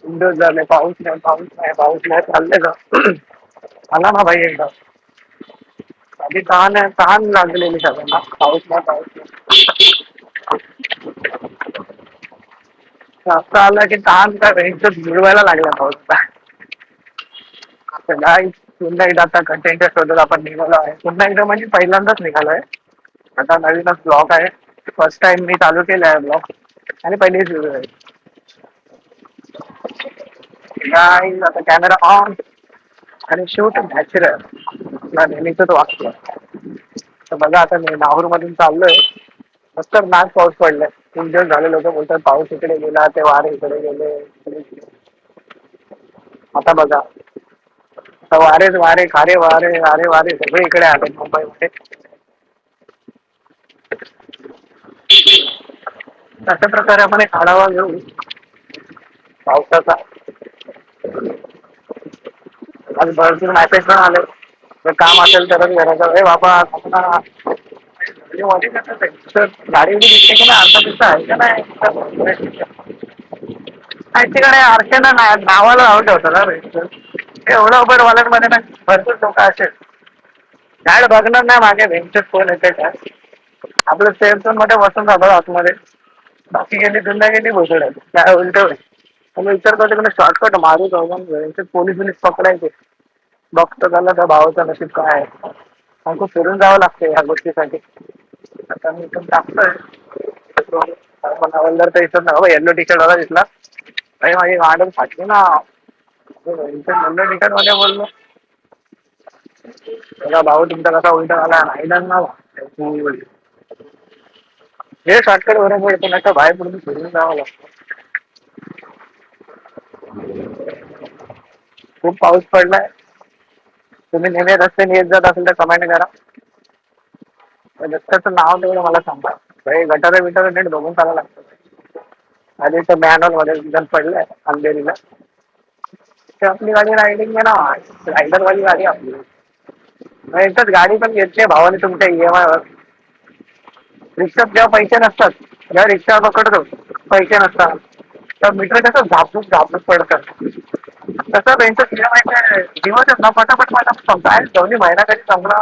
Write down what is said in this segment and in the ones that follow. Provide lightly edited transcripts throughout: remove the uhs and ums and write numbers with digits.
दिवस झाले पाऊस नाही, पाऊस नाही, पाऊस नाही चाललंय का? आला ना भाई एकदा. आधी तहान लागलेली सगळ्यांना, पाऊस नाही, पाऊस नाही. असं आलं की तहान का भेटत जुळवायला लागला पाऊस. काय पुन्हा एकदा आता कंटेंटच्या शोधात आपण निघालो आहे. पुन्हा एकदा म्हणजे पहिल्यांदाच निघालोय. आता नवीनच ब्लॉग आहे. फर्स्ट टाइम मी चालू केला आहे ब्लॉग आणि पहिलीच व्हिडिओ आहे. Guys, आता कॅमेरा ऑन आणि शूट नॅचरल. आपला नेहमीच वाक्य. तर बघा आता मी नाहूर मधून चाललोय. मस्त नाच पाऊस पडलाय. 3 दिवस झाले लोक बोलतात पाऊस इकडे गेला, ते वारे इकडे गेले, इकडे गेले. आता बघा, आता वारेच वारे, खारे वारे, वारे वारे सगळे इकडे आले मुंबईमध्ये. अशा प्रकारे आपण एक आढावा घेऊ पावसाचा. आज भरपूर मॅसेज पण आले. जर काम असेल तरच घराचा ए बाबा आपला मध्ये कसं आहे, तर गाडी उभी दिसते की नाही अर्धा दिवसा आहे का नाही तिकडे अर्चना नाही नावाला नाव ठेवतं ना रे. एवढं उबर वॉलेटमध्ये ना भरपूर लोक असेल गाड बघणार नाही मागे व्हेंचर फोन येते का. आपलं सेफ झोन मध्ये बसून राहतो आतमध्ये. बाकी गेली दुनिया गेली भोसड काय उलट होईल. मग विचार करतो शॉर्टकट मारू जाऊ पोलीस बिलीस पकडायचे. बघतो त्याला त्या भावाचं नशीब काय आहे. मग खूप फिरून जावं लागतं या गोष्टीसाठी. आता मी इथून टाकतोय हवलदार तर इथं ना येल्लो टी शर्ट वाला दिसला. अरे माझी गाडी फाटली ना. येल्लो टी शर्ट मध्ये बोललो बघा भाऊ तुमचा कसा उलटा आला नाही ना. हे शॉर्टकट बरोबर पण आता बाहेर पडून फिरून जावं लागतं. खूप पाऊस पडलाय. तुम्ही नेहमी रस्त्याने येत जात असेल तर कमेंट करा. रस्त्याचं नाव तेवढं मला सांगा. भाई गटारे बिटारे नीट बघून चालावं लागतं. आधी तर मॅनहॉल मध्ये जण पडलंय अंधेरीला. ते आपली गाडी रायडिंग आहे ना. रायडर वाली गाडी आपली. एकच गाडी पण घेतली भावाने तुमच्या EMI वर. रिक्षात जेव्हा पैसे नसतात जेव्हा रिक्षा पकडतो पैसे नसतात तर मीटर कसं झापूक पडतात. तसं त्यांचं EMI दिवस ना पटापट काय दोन्ही महिना कधी संपला.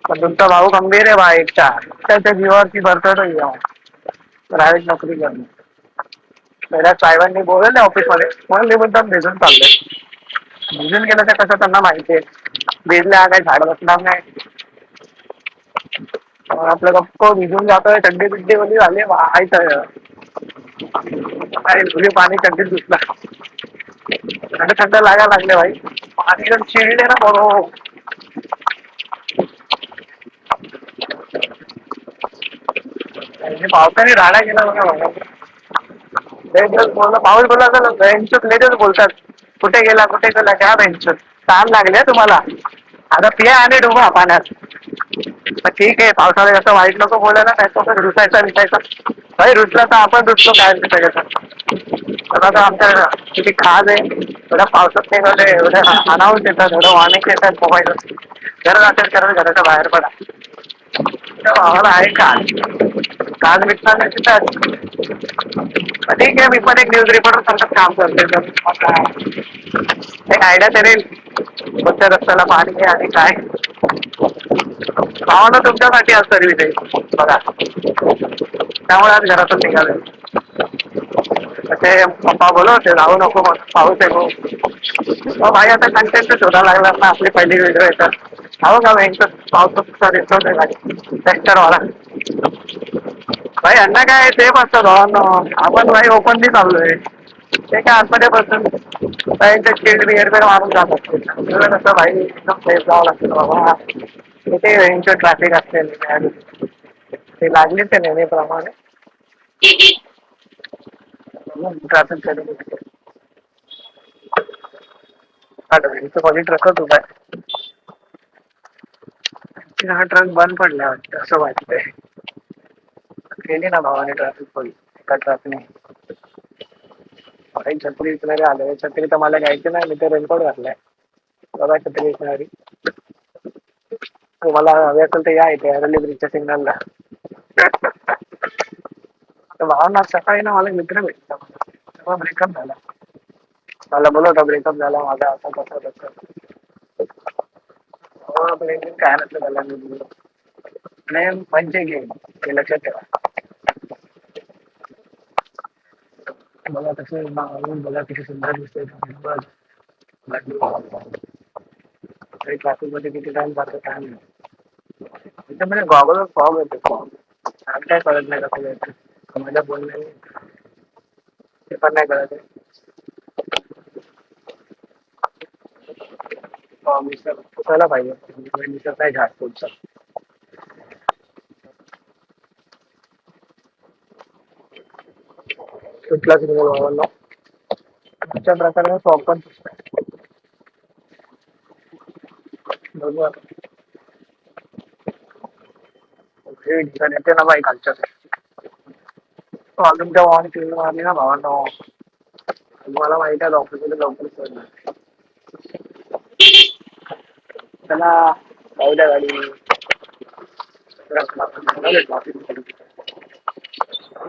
पण तुमचा भाऊ गंभीर आहे बा एकटा त्याच्या जीवावरती भरतो तो EMI. प्रायव्हेट नोकरी करणं. पहिल्या साहेबांनी बोलवलं ऑफिसमध्ये म्हणून ते मुद्दाम भिजून चाललंय. भिजून गेलं तर कसं त्यांना माहिती आहे भिजल्या काही झाड बसणार नाही. आपलं गप्प भिजून जातोय थंडी बिड्डी वली झाली वाहायचं. तुझे पाणी थंडीत घुसला थंड लागायला लागले भाई. पाणी जर चिरले ना बरोबर. पावसाने राडा गेला बघा. पाऊस बोला तर बेंचूत लेटेच बोलतात. कुठे गेला क्या बेंचूत. ताण लागले तुम्हाला आता पिया आणि डुबा पाण्यात. ठीक आहे पावसाळ्यात असं वाईट नको बोलायला नाही रुसायचा विसायचा. भाई रुसला तर आपण रुसतो काय सगळ्याचा आता आमच्या किती खाज आहे. थोड्या पावसात नाही एवढं अनाऊन्स येतात थोडं वॉर्निंग येतात मोबाईल. घरात असेल करत घराच्या बाहेर पडा. आम्हाला आहे काज विकणार नाही तिथं. ठीक आहे मी पण एक न्यूज रिपोर्टर सारखं काम करते. एक आयडिया तरी कोणत्या रस्त्याला पाणी आहे आणि काय. भावानं तुमच्यासाठी आज सर्विस आहे बघा. त्यामुळे आज घरातून निघाले. ते पप्पा बोलवते राहू नको मग पाऊस आहे भाई आता कंटेंट शोधायला लागला ना. आपली पहिली व्हिडिओ येतात हो का यांचं पावसाचा रिसॉर्ट आहे गाडी ट्रॅक्टरवाला. भाई यांना काय सेफ असतं भावांनो. आपण भाई ओपनली चाललोय ते काय आतमध्ये बसून त्यांचे चिल्ड बिहेड मारून जात असते. कसं भाई एकदम सेफ जावं लागतं बाबा. तिथे यांचं ट्रॅफिक असेल ते लागले ते नेहमीप्रमाणे ट्रॅफिक कधी ट्रकच उभा आहे. हा ट्रक बंद पडला वाटतं असं वाटतंय. केली ना भावाने ट्रॅफिक पोलीस एका ट्रकने. छत्री विकणारे आले. छत्री तर मला घ्यायची नाही मी ते रेनकोट घातलाय. बघा छत्री विकणारी तुम्हाला हवे असेल तर या इथे अरवली ब्रिजच्या सिग्नलला. भावना सकाळी ना मला मित्र भेटला. ब्रेकअप झाला. मला बोलत होता ब्रेकअप झाला माझा असं कसं कसं. हो काय नसतं त्याला मी बोललो. आणि म्हणजे गेम हे लक्षात ठेवा. बघा कसं मागून बघा किती सुंदर दिसतंय बघ. ट्रॅफिक मध्ये किती टाइम जातो काय नाही. त्याच्यामध्ये गॉगल फॉग येते फॉग. काय कळत नाही कसं यायचं माझ्या बोलण्याने ते पण नाही कळत आहे. मिस्टर पुसायला पाहिजे मिस्टर नाही झाड पुढचं. कुठलाच रिमोट वापरला अशा प्रकारे फॉग पण पुसतोय. बघू आता. हे ठिकाण येते ना बाई खालच्या तुमच्या भावाने फिल्म मारली ना भावांना तुम्हाला माहिती आहे ऑफिसमध्ये लवकर सोडणार त्याला जाऊ द्या गाडी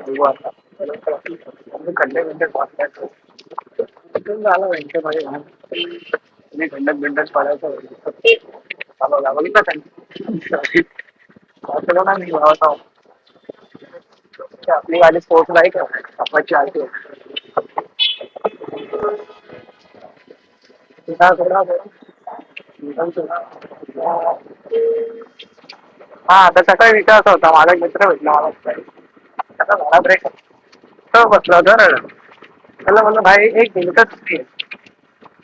बघू आता खड्डे खड्डे पाडण्याचं तिथून झालं बँकेमध्ये घाण तुम्ही खड्ड्यात बिंडत पाडायचं चालवला बघितलं त्यांनी असं ना मी भावता आपली गाडी स्पोर्ट नाही का अपाची आरती तुझा थोडा हा तर सकाळी विचार असा होता माझा एक मित्र भेटला मला त्याचा झाला ब्रेक तो बसला तर त्याला म्हणलं भाई एक मिनिटच फ्री आहे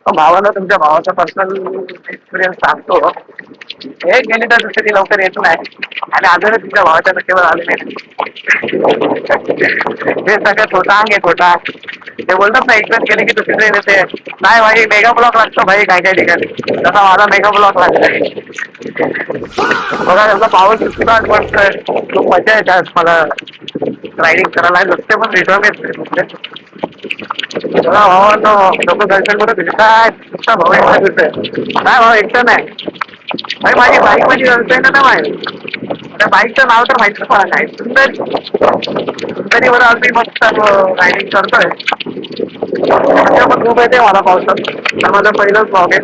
भावाला तुमच्या भावाचा पर्सनल एक्सपिरियन्स सांगतो एक गेली तर दुसरी लवकर येत नाही आणि अजूनच तुमच्या भावाच्या नशेवर आले नाही हे सगळं खोटा आहे खोटा ते बोलतात ना एकच गेले की दुसरी ट्रेन येते नाही भाई मेगा ब्लॉक लागतो भाई काय काय ठिकाणी तसा माझा मेगा ब्लॉक लागतोय बघा त्याचा पावर सिस्टम पडतोय खूप मजा येते आज मला रायडिंग करायला नुसते पण रिटर्न येत बघा भावानो लोक गर्लफ्रेंड मध्ये फिरताय नुसता भाऊ एकटा फिरतोय काय भाऊ एकटा नाही भाई माझी बाईक माझी गर्लफ्रेंड ना माहिती त्या बाईकचं नाव तर माहितीच मला काय सुंदरीवर आज मी मस्त रायडिंग करतोय पण खूप येते मला पावसात तर माझं पहिलंच ब्लॉग आहे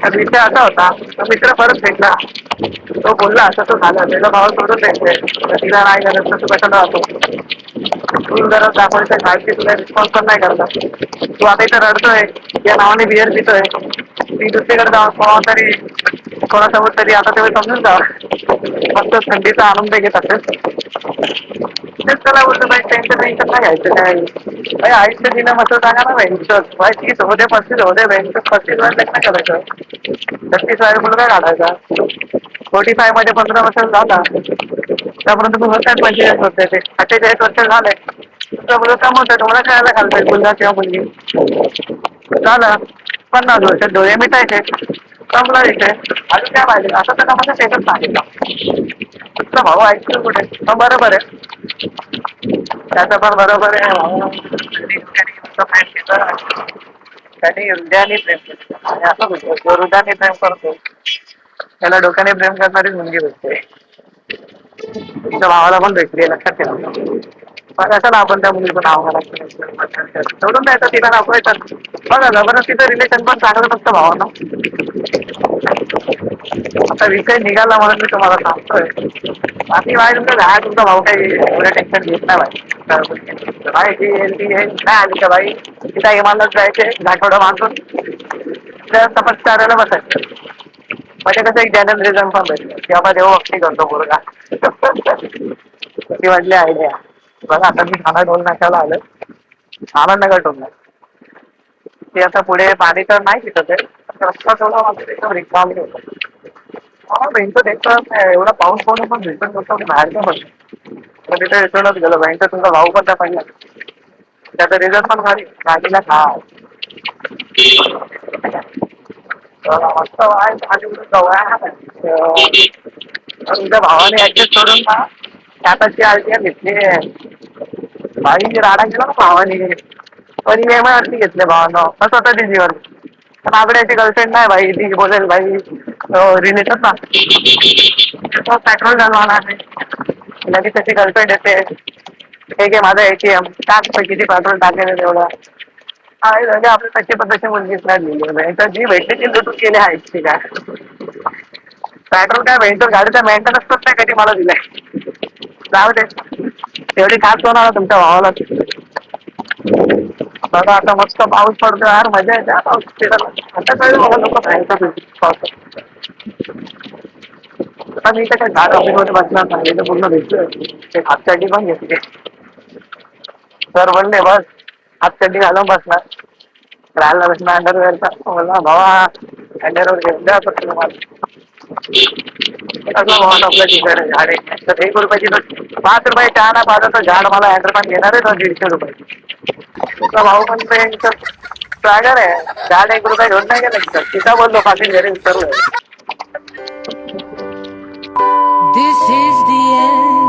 तर विषय असा होता तो मित्र परत भेटला तो बोलला असं तो झालं त्याचा भाव सोडून द्यायचंय तर तिला नाही करत तर तू कशाला राहतो तू जरा दाखवायचं खायची तुला रिस्पॉन्स पण नाही करता तू आता इथं रडतोय या नावाने बिअर पितोय ती दुसरीकडे जाऊन कोणा तरी कोणासोबत तरी आता तेव्हा समजून जा फक्त थंडीचा आनंद घेत असेल तेच त्याला बोलतो बाई टेन्शन टेन्शन नाही घ्यायचं काय आयुष्य दिलं मस्त सांगा ना बँकच बाय 30 होते 35 होते बँकच 35 वर लग्न करायचं 36 मुलगा काढायचा 45 मध्ये 15 वर्ष झाला त्यापर्यंत तू होतात 45 होते ते 48 वर्ष झाले तुमचा मुलं कमवतोय तुम्हाला खायला घालताय मुलगा किंवा मुलगी झालं 50 वर्ष डोळे मिटायचे कमला विषय अजून काय पाहिजे असं तर मला शेतच सांगितलं तुमचा भाऊ ऐकतो कुठे मग बरोबर आहे त्याचं पण बरोबर आहे त्यांनी हृदयाने प्रेम केलं आणि असं होतं जो हृदयाने प्रेम करतो त्याला डोक्याने प्रेम करणारी मुलगी भेटते तुमच्या भावाला पण भेटली लक्षात ठेवा पण कशाला आपण त्या मुलीचं नाव घालायचं सोडून द्यायचं तिला दाखवायचं बघा बरं तिचं रिलेशन पण चांगलं नसतं भावानं आता विषय निघाला म्हणून मी तुम्हाला सांगतोय बाकी बाय तुमचं झाड तुमचा भाऊ काही एवढं टेन्शन घेत नाही बाई ती येईल ती येईल नाही आली का बाई तिला हिमालयात जायचे आठवडा बांधून त्या तपश्चर्याला बसायचं म्हणजे कसं एक जनरल रिझन पण भेटलं की आपण देवभक्ती करतो मुलगा ती वाटली आयडिया बघा आता मी खाना टोल नाक्याला आलं आनंदनगर टोल ते आता पुढे पाणी तर नाही तिथं ते रस्ता थोडा मात्र एकदम रिकामी होतो हा भेंटत एक एवढा पाऊस पडून पण भेटत होतो बाहेरच्या पण तिथे विसरूनच गेलो बँकेत तुमचा भाऊ पण त्या पहिला त्याचा रिझल्ट पण भारी गाडीला खा मस्त तुमच्या भावाने ऍडजस्ट करून ना त्याची आरटीआर घेतली बाई राडा केला ना भावाने पण ई एम आय वरती घेतले भावानं स्वतः जीवर पण आगड्याची गर्लफ्रेंड नाही भाई ती बोलेल भाई रिलेशन ना पेट्रोल घालवाना लगेच त्याची गर्लफ्रेंड येते ठीक आहे माझा ATM टाक किती पेट्रोल टाकेल तेवढं. आहे म्हणजे आपली तशी पण तशी मुलगीच नाही दिली तर जी भेटली ती लुटून गेली आहे ठीक आहे. पेट्रोल काय भेटतो गाडीचा मेंटेनन्स पण नाही कधी मला दिलाय. जाऊ दे तेवढी खास होणार तुमच्या भावाला. बघा आता मस्त पाऊस पडतो यार मजा येते हा पाऊस फिरायला. आता कळलं मला लोक बाहेरचा पाऊस. आता मी तर काय झाड ऑफिसमध्ये बसणार नाही तर पूर्ण भेटलं ते हातसाठी पण घेतले. सर म्हणले बस हातचड्डी घालून बसणार राहायला बसणार अंडरवेअरचा बोला भावा अंडरवेअर घेतलं असं तुम्हाला कसला भावात आपल्या तिकडे झाडे तर 1 रुपयाची तर 5 रुपये चहा ना पाहता तर झाड मला हँडरमॅन घेणार आहे तर 150 रुपये. तुझा भाऊ पण सागर आहे झाड 1 रुपया घेऊन नाही गेला तिथं बोललो पाटील घरी उतरलोय. This is the end.